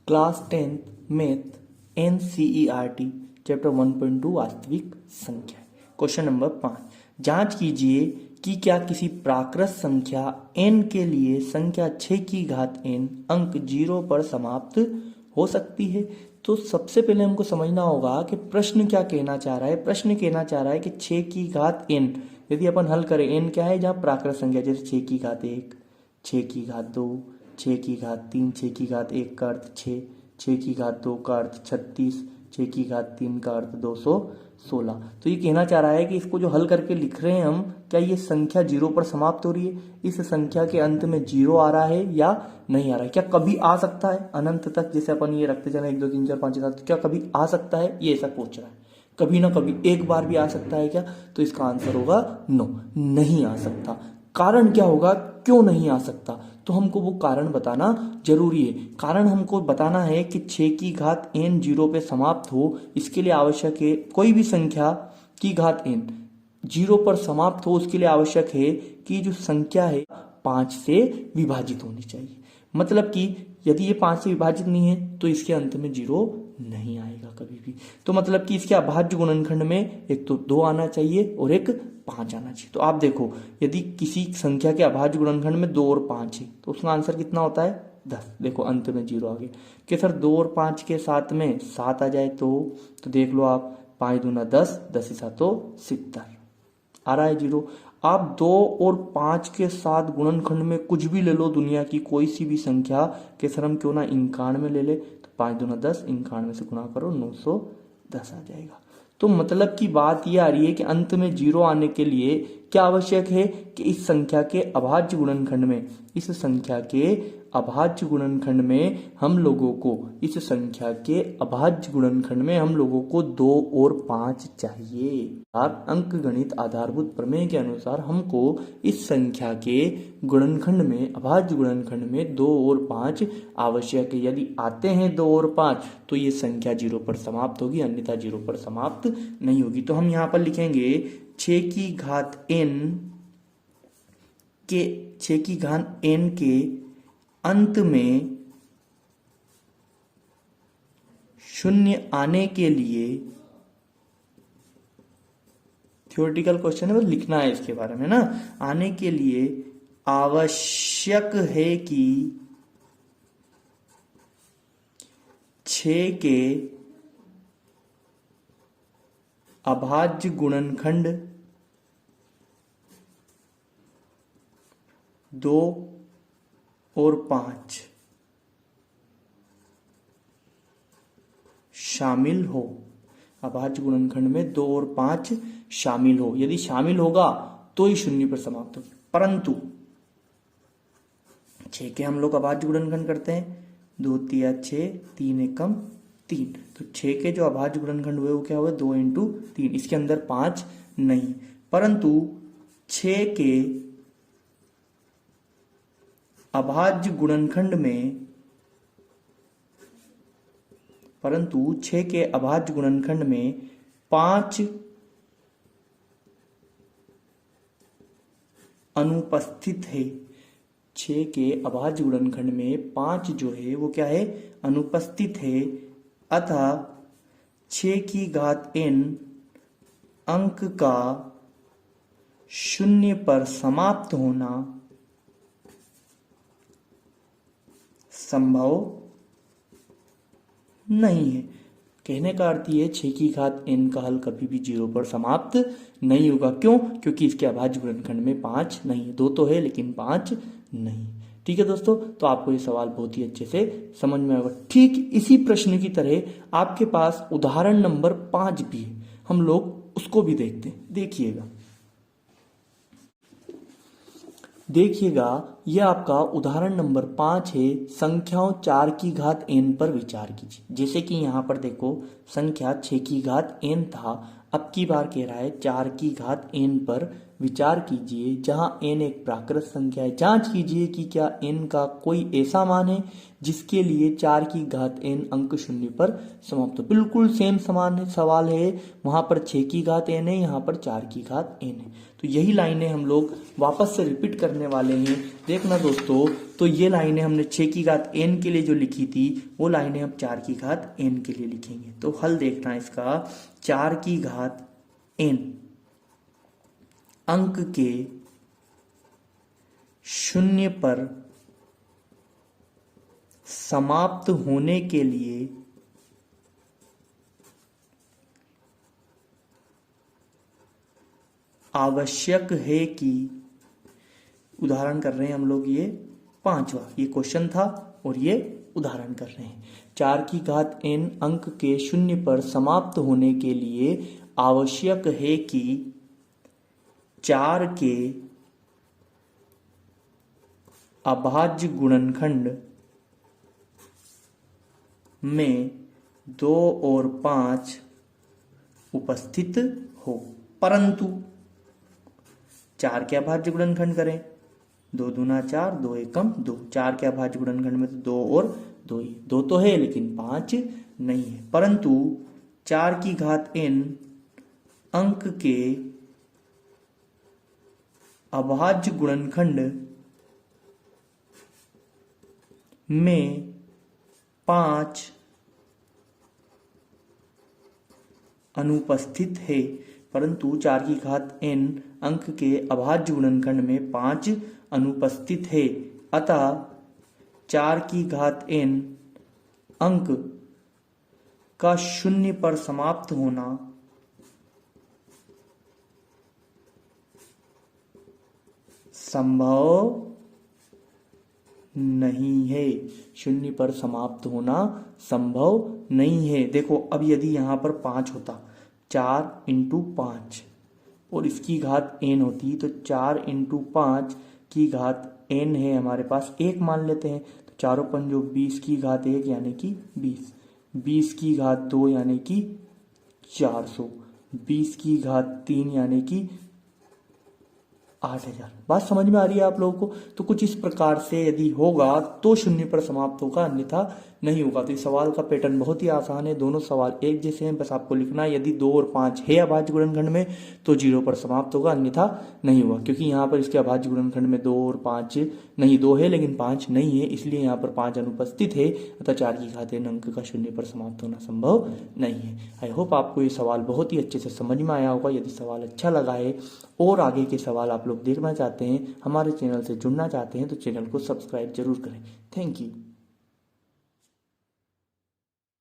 Class 10th math NCERT chapter 1.2 वास्तविक संख्या। Question number 5, जांच कीजिए कि क्या किसी प्राकृत संख्या n के लिए संख्या 6 की घात n अंक 0 पर समाप्त हो सकती है। तो सबसे पहले हमको समझना होगा कि प्रश्न क्या कहना चाह रहा है। प्रश्न कहना चाह रहा है कि 6 की घात n, यदि अपन हल करें n क्या है, जहाँ प्राकृत संख्या जैसे 6 की घात 1, 6 की घात 2, 6 की घात 3, 6 की घात 1 का अर्थ 6, 6 की घात 2 का अर्थ 36, 6 की घात 3 का अर्थ 216। तो ये कहना चाह रहा है कि इसको जो हल करके लिख रहे हैं हम, क्या ये संख्या 0 पर समाप्त हो रही है, इस संख्या के अंत में 0 आ रहा है या नहीं आ रहा है, क्या कभी आ सकता है अनंत तक, जैसे अपन ये रखते चले 1 2 3 4 5 6 7, क्या कभी आ सकता है, ये ऐसा पूछ रहा है। कभी ना कभी एक बार भी आ सकता है क्या, तो इसका आंसर होगा नो, नहीं आ सकता। कारण क्या होगा, क्यों नहीं आ सकता, तो हमको वो कारण बताना जरूरी है। कारण हमको बताना है कि 6 की घात n 0 पे समाप्त हो, इसके लिए आवश्यक है कोई भी संख्या की घात n 0 पर समाप्त हो, उसके लिए आवश्यक है कि जो संख्या है 5 से विभाजित होनी चाहिए। मतलब कि यदि ये 5 से विभाजित नहीं है तो इसके अंत में 0 नहीं आएगा कभी भी। तो मतलब कि इसके अभाज्य गुणनखंड में एक तो 2 आना चाहिए और एक 5 आना चाहिए। तो आप देखो, यदि किसी संख्या के अभाज्य गुणनखंड में 2 और 5 है तो उसका आंसर कितना होता है 10। देखो अंत में 0 आ गया कि सर 2 और 5 के साथ में 7 आ जाए तो देख लो आप, 5 दूना 10, 10 ही 7 70 आ रहा है 0। आप 2 और 5 के साथ गुणनखंड में कुछ भी ले लो, दुनिया की कोई सी भी संख्या के सर हम क्यों ना 91 ले ले, तो 5 दूना 10, 91 से गुणा करो 910 आ जाएगा। तो मतलब की बात यह आ रही है कि अंत में 0 आने के लिए क्या आवश्यक है कि इस संख्या के अभाज्य गुणनखंड में, इस संख्या के अभाज्य गुणनखंड में हम लोगों को, इस संख्या के अभाज्य गुणनखंड में हम लोगों को 2 और 5 चाहिए। अंकगणित आधारभूत प्रमेय के अनुसार हमको इस संख्या के गुणनखंड में, अभाज्य गुणनखंड में 2 और 5 आवश्यक है। यदि आते हैं 2 और 5 तो ये संख्या 0 पर समाप्त होगी, अन्यथा 0 पर समाप्त नहीं होगी। तो हम यहाँ पर लिखेंगे 6 की घात n के, 6 की घात n के अंत में 0 आने के लिए, थ्योरेटिकल क्वेश्चन है, बस लिखना है इसके बारे में ना, आने के लिए आवश्यक है कि 6 के अभाज्य गुणनखंड 2 और 5 शामिल हो। अभाज्य गुणनखंड में 2 और 5 शामिल हो, यदि शामिल होगा तो ही 0 पर समाप्त होगी। परंतु 6 के हम लोग अभाज्य गुणनखंड करते हैं, 2 तिया 6, 3 एकम 3, तो 6 के जो अभाज्य गुणनखंड हुए वो क्या हुए 2 इंटू 3, इसके अंदर 5 नहीं। परंतु 6 के अभाज्य गुणनखंड में, परंतु 6 के अभाज्य गुणनखंड में 5 अनुपस्थित है। 6 के अभाज्य गुणनखंड में 5 जो है वो क्या है, अनुपस्थित है। अतः 6 की घात n अंक का 0 पर समाप्त होना संभव नहीं है। कहने का अर्थ ये, 6 की घात n का हल कभी भी 0 पर समाप्त नहीं होगा। क्यों? क्योंकि इसके अभाज्य गुणनखंड में 5 नहीं है, 2 तो है लेकिन 5 नहीं। ठीक है दोस्तों, तो आपको ये सवाल बहुत ही अच्छे से समझ में आएगा। ठीक इसी प्रश्न की तरह आपके पास उदाहरण नंबर 5 भी है, हम लोग उसको भी देखते हैं। देखिएगा, यह आपका उदाहरण नंबर 5 है। संख्याओं 4 की घात n पर विचार कीजिए। जैसे कि यहाँ पर देखो संख्या 6 की घात n था, अब की बार कह रहा है 4 की घात n पर विचार कीजिए जहां n एक प्राकृत संख्या है। जांच कीजिए कि क्या n का कोई ऐसा मान है जिसके लिए 4 की घात n अंक शून्य पर समाप्त हो। बिल्कुल सेम समान सवाल है, वहां पर 6 की घात n है, यहाँ पर 4 की घात n है। तो यही लाइनें हम लोग वापस से रिपीट करने वाले हैं। देखना दोस्तों, तो ये लाइनें हमने 6 की घात n के लिए जो लिखी थी वो लाइनें हम 4 की घात n के लिए लिखेंगे। तो हल देखना इसका, 4 की घात n अंक के शून्य पर समाप्त होने के लिए आवश्यक है कि, उदाहरण कर रहे हैं हम लोग, ये 5वां ये क्वेश्चन था और ये उदाहरण कर रहे हैं। 4 की घात n अंक के शून्य पर समाप्त होने के लिए आवश्यक है कि 4 के अभाज्य गुणनखंड में 2 और 5 उपस्थित हो। परंतु 4 के अभाज्य गुणनखंड करें, 2 दूना 4, 2 एकम 2। 4 के अभाज्य गुणनखंड में तो 2 और 2 ही, 2 तो है लेकिन 5 नहीं है। परंतु 4 की घात n अंक के अभाज्य गुणनखंड में 5 अनुपस्थित है। परंतु 4 की घात n अंक के अभाज्य गुणनखंड में 5 अनुपस्थित है। अतः 4 की घात n अंक का शून्य पर समाप्त होना संभव नहीं है। शून्य पर समाप्त होना संभव नहीं है। देखो, अब यदि यहां पर 5 होता, 4 इंटू 5 और इसकी घात n होती, तो 4 इंटू 5 की घात n है हमारे पास, 1 मान लेते हैं। तो 4 पंजो 20 की घात 1 यानी कि 20, 20 की घात 2 यानी कि 400, 20 की घात 3 यानी कि 8000। बात समझ में आ रही है आप लोगों को? तो कुछ इस प्रकार से यदि होगा तो शून्य पर समाप्त होगा, अन्यथा नहीं होगा। तो इस सवाल का पैटर्न बहुत ही आसान है, दोनों सवाल एक जैसे हैं, बस आपको लिखना है यदि 2 और 5 है अभाज्य गुणनखंड में तो 0 पर समाप्त होगा, अन्यथा नहीं होगा। क्योंकि यहाँ पर इसके अभाज्य गुणनखंड में 2 और 5 नहीं, 2 है लेकिन 5 नहीं है, इसलिए यहाँ पर 5 अनुपस्थित है। अतः 4 की घात n अंक का शून्य पर समाप्त होना संभव नहीं है। आई होप आपको ये सवाल बहुत ही अच्छे से समझ में आया होगा। यदि सवाल अच्छा लगा है और आगे के सवाल आप लोग देखना चाहते हैं, हमारे चैनल से जुड़ना चाहते हैं, तो चैनल को सब्सक्राइब जरूर करें। Thank you.